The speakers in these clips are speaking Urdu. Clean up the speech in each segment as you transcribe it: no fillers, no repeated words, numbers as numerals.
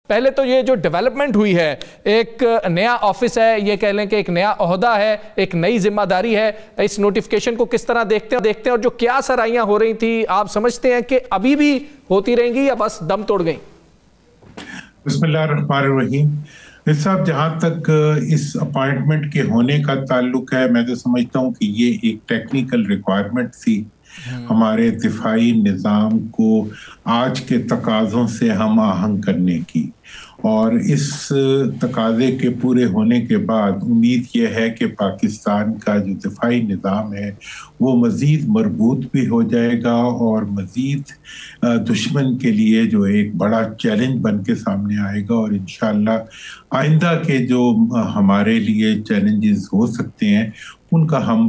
پہلے تو یہ جو ڈیولپمنٹ ہوئی ہے، ایک نیا آفس ہے، یہ کہہ لیں کہ ایک نیا عہدہ ہے، ایک نئی ذمہ داری ہے، اس نوٹیفیکیشن کو کس طرح دیکھتے ہیں اور جو کیا سرائیاں ہو رہی تھی، آپ سمجھتے ہیں کہ ابھی بھی ہوتی رہیں گی یا بس دم توڑ گئیں؟ بسم اللہ الرحمن الرحیم۔ اس صاحب جہاں تک اس اپائنٹمنٹ کے ہونے کا تعلق ہے، میں تو سمجھتا ہوں کہ یہ ایک ٹیکنیکل ریکوائرمنٹ تھی ہمارے دفاعی نظام کو آج کے تقاضوں سے ہم آہنگ کرنے کی، اور اس تقاضے کے پورے ہونے کے بعد امید یہ ہے کہ پاکستان کا جو دفاعی نظام ہے وہ مزید مربوط بھی ہو جائے گا اور مزید دشمن کے لیے جو ایک بڑا چیلنج بن کے سامنے آئے گا، اور انشاءاللہ آئندہ کے جو ہمارے لیے چیلنجز ہو سکتے ہیں ان کا ہم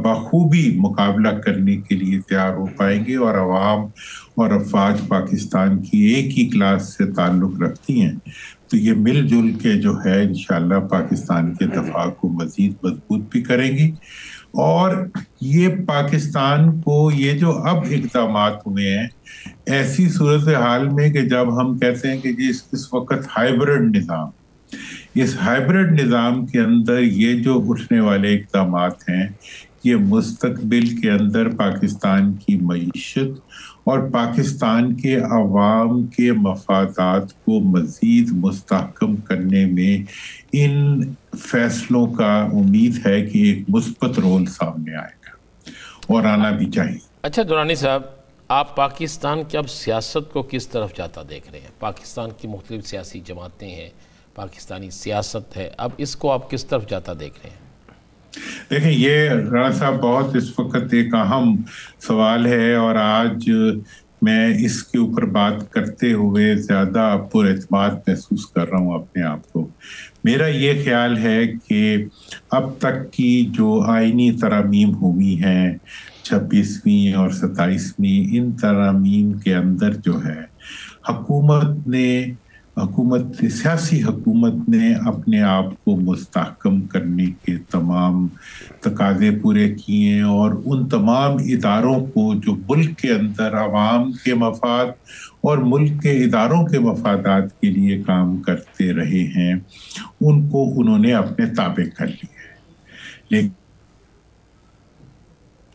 بخوبی مقابلہ کرنے کے لیے تیار ہو پائیں گے، اور عوام اور افواج پاکستان کی ایک ہی کلاس سے تعلق رکھتی ہیں، تو یہ مل جل کے جو ہے انشاءاللہ پاکستان کے دفاع کو مزید مضبوط بھی کریں گی۔ اور یہ پاکستان کو یہ جو اب اقدامات ہوئے ہیں ایسی صورتحال میں کہ جب ہم کہتے ہیں کہ اس وقت ہائبرڈ نظام، اس ہائبرڈ نظام کے اندر یہ جو اٹھنے والے اقدامات ہیں یہ مستقبل کے اندر پاکستان کی معیشت اور پاکستان کے عوام کے مفادات کو مزید مستحکم کرنے میں ان فیصلوں کا امید ہے کہ ایک مثبت رول سامنے آئے گا اور آنا بھی چاہیے۔ اچھا درانی صاحب، آپ پاکستان کی اب سیاست کو کس طرف جاتا دیکھ رہے ہیں؟ پاکستان کی مختلف سیاسی جماعتیں ہیں، پاکستانی سیاست ہے، اب اس کو آپ کس طرف جاتا دیکھ رہے ہیں؟ دیکھیں، یہ رانا صاحب بہت اس وقت ایک اہم سوال ہے، اور آج میں اس کے اوپر بات کرتے ہوئے زیادہ پر اعتماد محسوس کر رہا ہوں اپنے آپ کو۔ میرا یہ خیال ہے کہ اب تک کی جو آئینی ترامیم ہوئی ہیں 26ویں اور 27ویں، ان ترامیم کے اندر جو ہے سیاسی حکومت نے اپنے آپ کو مستحکم کرنے کے تمام تقاضے پورے کیے، اور ان تمام اداروں کو جو ملک کے اندر عوام کے مفاد اور ملک کے اداروں کے مفادات کے لیے کام کرتے رہے ہیں ان کو انہوں نے اپنے تابع کر لیا ہے۔ لیکن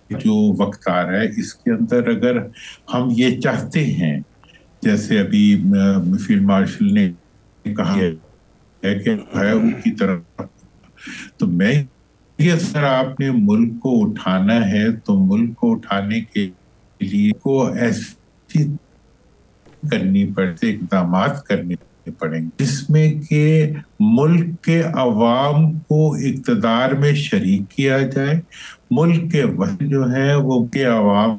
جو وقت آ رہا ہے اس کے اندر اگر ہم یہ چاہتے ہیں، جیسے ابھی فیلڈ مارشل نے کہا ہے کہ ان کی طرف، تو میں یہ سر آپ نے ملک کو اٹھانا ہے تو ملک کو اٹھانے کے لیے کو ایسی کرنی پڑتے اقدامات کرنے پڑیں گے جس میں کہ ملک کے عوام کو اقتدار میں شریک کیا جائے، ملک کے وطن جو ہیں وہ کے عوام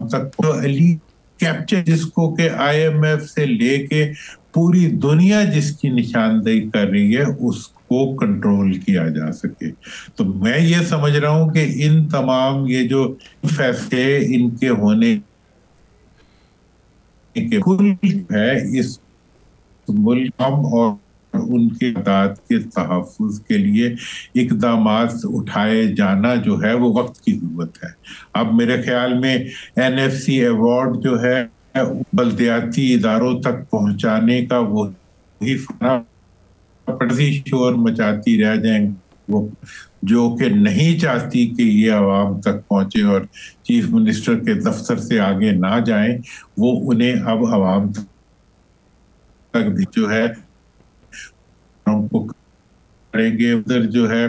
تک علی کیپچر، جس کو کہ آئی ایم ایف سے لے کے پوری دنیا جس کی نشاندہی کر رہی ہے اس کو کنٹرول کیا جا سکے۔ تو میں یہ سمجھ رہا ہوں کہ ان تمام یہ جو فیصلے ان کے ہونے کے کل ہے اس ملک اور ان کے افراد کے تحفظ کے لیے اقدامات اٹھائے جانا جو ہے وہ وقت کی ضرورت ہے۔ اب میرے خیال میں NFC ایوارڈ جو ہے بلدیاتی اداروں تک پہنچانے کا وہی پردی شور مچاتی رہ جائیں وہ جو کہ نہیں چاہتی کہ یہ عوام تک پہنچے اور چیف منسٹر کے دفتر سے آگے نہ جائیں، وہ انہیں اب عوام تک بھی جو ہے کریں گے۔ ادھر جو ہے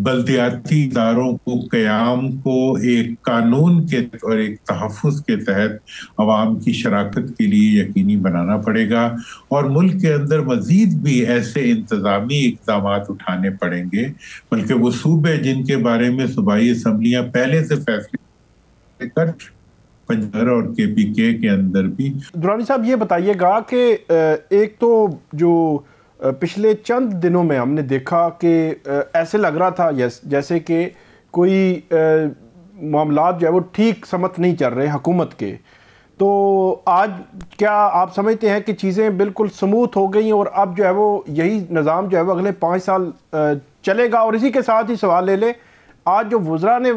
بلدیاتی اداروں کو قیام کو ایک قانون کے اور ایک تحفظ کے تحت عوام کی شراکت کے لیے یقینی بنانا پڑے گا، اور ملک کے اندر مزید بھی ایسے انتظامی اقدامات اٹھانے پڑیں گے، بلکہ وہ صوبے جن کے بارے میں صوبائی اسمبلیاں پہلے سے فیصلے کر پنجاب اور KPK کے اندر بھی۔ درانی صاحب یہ بتائیے گا کہ ایک تو جو پچھلے چند دنوں میں ہم نے دیکھا کہ ایسے لگ رہا تھا جیسے کہ کوئی معاملات جو ہے وہ ٹھیک سمت نہیں چل رہے حکومت کے، تو آج کیا آپ سمجھتے ہیں کہ چیزیں بالکل سموتھ ہو گئیں اور اب جو ہے وہ یہی نظام جو ہے وہ اگلے 5 سال چلے گا؟ اور اسی کے ساتھ ہی سوال لے لیں، آج جو وزراء نے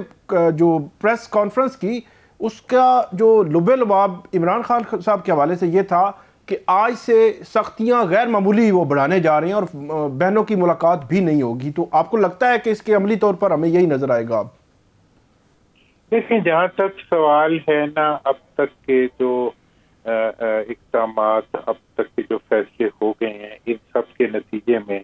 جو پریس کانفرنس کی اس کا جو لب لباب عمران خان صاحب کے حوالے سے یہ تھا کہ آج سے سختیاں غیر معمولی وہ بڑھانے جا رہے ہیں اور بہنوں کی ملاقات بھی نہیں ہوگی. تو آپ کو لگتا ہے کہ اس کے عملی طور پر ہمیں یہی نظر آئے گا؟ دیکھیں جہاں تک سوال ہے نا، اب تک کے جو اقدامات، اب تک کے جو فیصلے ہو گئے ہیں، ان سب کے نتیجے میں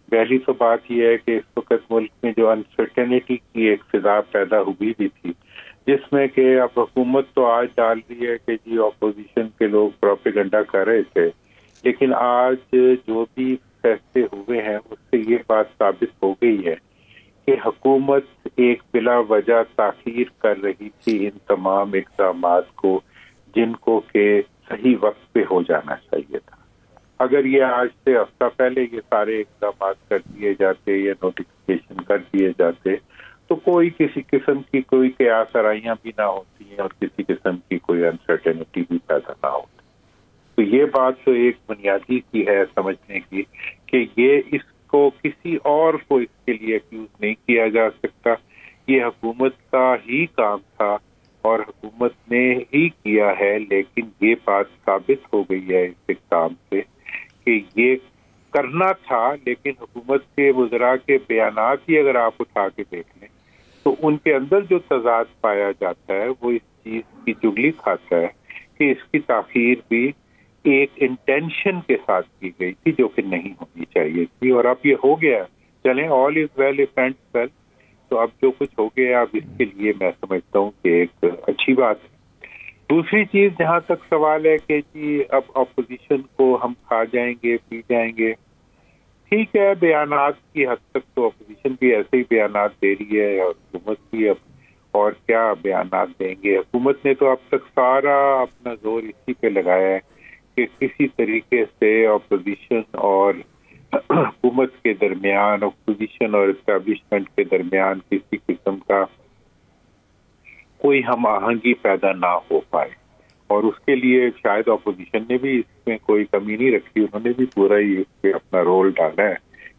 پہلی تو بات یہ ہے کہ اس وقت ملک میں جو انسرٹینٹی کی ایک فضا پیدا ہوئی بھی تھی، جس میں کہ اب حکومت تو آج ڈال رہی ہے کہ جی اپوزیشن کے لوگ پروپیگنڈا کر رہے تھے، لیکن آج جو بھی فیصلے ہوئے ہیں اس سے یہ بات ثابت ہو گئی ہے کہ حکومت ایک بلا وجہ تاخیر کر رہی تھی ان تمام اقدامات کو، جن کو کہ صحیح وقت پہ ہو جانا چاہیے تھا. اگر یہ آج سے ہفتہ پہلے یہ سارے اقدامات کر دیے جاتے یا نوٹیفیکیشن کر دیے جاتے تو کوئی کسی قسم کی کوئی قیاس آرائیاں بھی نہ ہوتی ہیں اور کسی قسم کی کوئی انسرٹینٹی بھی پیدا نہ ہوتی. تو یہ بات تو ایک بنیادی کی ہے سمجھنے کی کہ یہ اس کو کسی اور کو اس کے لیے ایکیوز نہیں کیا جا سکتا. یہ حکومت کا ہی کام تھا اور حکومت نے ہی کیا ہے، لیکن یہ بات ثابت ہو گئی ہے اس اقدام سے کہ یہ کرنا تھا. لیکن حکومت کے وزراء کے بیانات ہی اگر آپ اٹھا کے دیکھ لیں تو ان کے اندر جو تضاد پایا جاتا ہے وہ اس چیز کی چگلی کھاتا ہے کہ اس کی تاخیر بھی ایک انٹینشن کے ساتھ کی گئی تھی جو کہ نہیں ہونی چاہیے تھی، اور اب یہ ہو گیا. چلیں آل از ویل اف اینڈ ویل، تو اب جو کچھ ہو گیا اب اس کے لیے میں سمجھتا ہوں کہ ایک اچھی بات ہے. دوسری چیز جہاں تک سوال ہے کہ جی اب اپوزیشن کو ہم کھا جائیں گے پی جائیں گے، ٹھیک ہے، بیانات کی حد تک تو اپوزیشن بھی ایسے ہی بیانات دے رہی ہے اور حکومت بھی اب اور کیا بیانات دیں گے. حکومت نے تو اب تک سارا اپنا زور اسی پہ لگایا ہے کہ کسی طریقے سے اپوزیشن اور حکومت کے درمیان، اپوزیشن اور اسٹیبلشمنٹ کے درمیان کسی قسم کا کوئی ہم آہنگی پیدا نہ ہو پائے. اور اس کے لیے شاید اپوزیشن نے بھی اس میں کوئی کمی نہیں رکھی، انہوں نے بھی پورا ہی اس پہ اپنا رول ڈالا ہے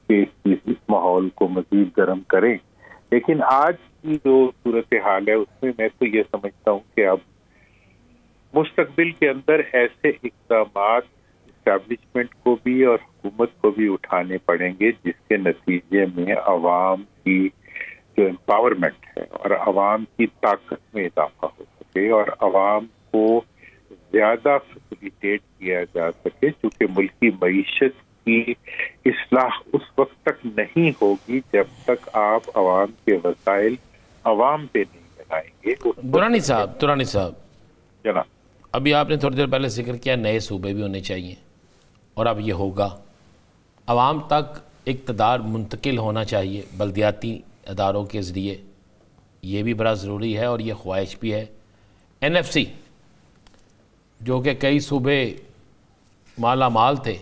کہ اس ماحول کو مزید گرم کریں. لیکن آج کی جو صورتحال ہے اس میں تو یہ سمجھتا ہوں کہ اب مستقبل کے اندر ایسے اقدامات اسٹیبلشمنٹ کو بھی اور حکومت کو بھی اٹھانے پڑیں گے جس کے نتیجے میں عوام کی جو امپاورمنٹ ہے اور عوام کی طاقت میں اضافہ ہو سکے اور عوام کو زیادہ فیسیلیٹیٹ کیا جا سکے، چونکہ ملکی معیشت کی اصلاح اس وقت تک نہیں ہوگی جب تک آپ عوام کے وسائل عوام پہ نہیں بنائیں گے. درانی صاحب جناب، ابھی آپ نے تھوڑی دیر پہلے ذکر کیا نئے صوبے بھی ہونے چاہیے اور اب یہ ہوگا. عوام تک اقتدار منتقل ہونا چاہیے بلدیاتی اداروں کے ذریعے، یہ بھی بڑا ضروری ہے اور یہ خواہش بھی ہے. NFC جو کہ کئی صوبے مالا مال تھے،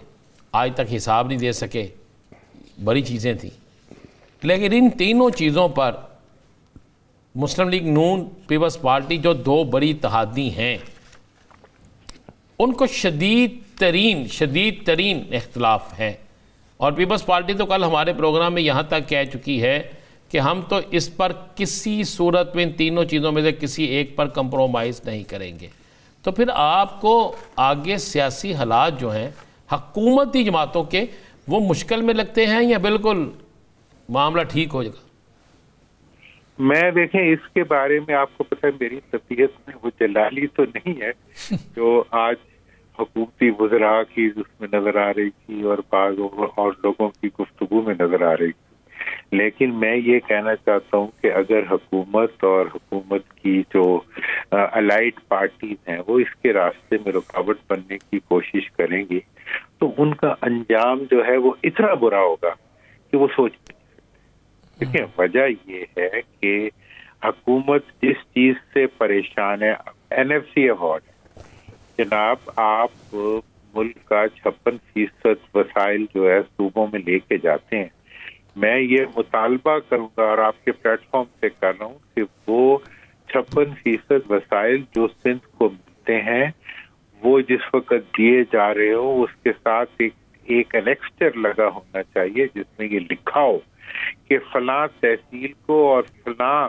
آج تک حساب نہیں دے سکے، بڑی چیزیں تھیں. لیکن ان تینوں چیزوں پر مسلم لیگ نون پیپلز پارٹی جو دو بڑی اتحادی ہیں ان کو شدید ترین اختلاف ہے. اور پیپلز پارٹی تو کل ہمارے پروگرام میں یہاں تک کہہ چکی ہے کہ ہم تو اس پر کسی صورت میں ان تینوں چیزوں میں سے کسی ایک پر کمپرومائز نہیں کریں گے. تو پھر آپ کو آگے سیاسی حالات جو ہیں حکومتی جماعتوں کے وہ مشکل میں لگتے ہیں یا بالکل معاملہ ٹھیک ہو جائے گا؟ میں دیکھیں اس کے بارے میں آپ کو پتہ ہے میری طبیعت میں وہ جلالی تو نہیں ہے جو آج حکومتی وزراء کی اس میں نظر آ رہی تھی اور بعض اور لوگوں کی گفتگو میں نظر آ رہی تھی. لیکن میں یہ کہنا چاہتا ہوں کہ اگر حکومت اور حکومت کی جو الائڈ پارٹیز ہیں وہ اس کے راستے میں رکاوٹ بننے کی کوشش کریں گی تو ان کا انجام جو ہے وہ اتنا برا ہوگا کہ وہ سوچ نہیں سکتے. دیکھیں وجہ یہ ہے کہ حکومت جس چیز سے پریشان ہے، NFC ایوارڈ جناب، آپ ملک کا 56% وسائل جو ہے صوبوں میں لے کے جاتے ہیں. میں یہ مطالبہ کروں گا اور آپ کے پلیٹ فارم سے کر رہا ہوں کہ وہ 56% وسائل جو سندھ کو ملتے ہیں وہ جس وقت دیے جا رہے ہو اس کے ساتھ ایک انیکسچر لگا ہونا چاہیے جس میں یہ لکھا ہو کہ فلاں تحصیل کو اور فلاں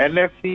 NFC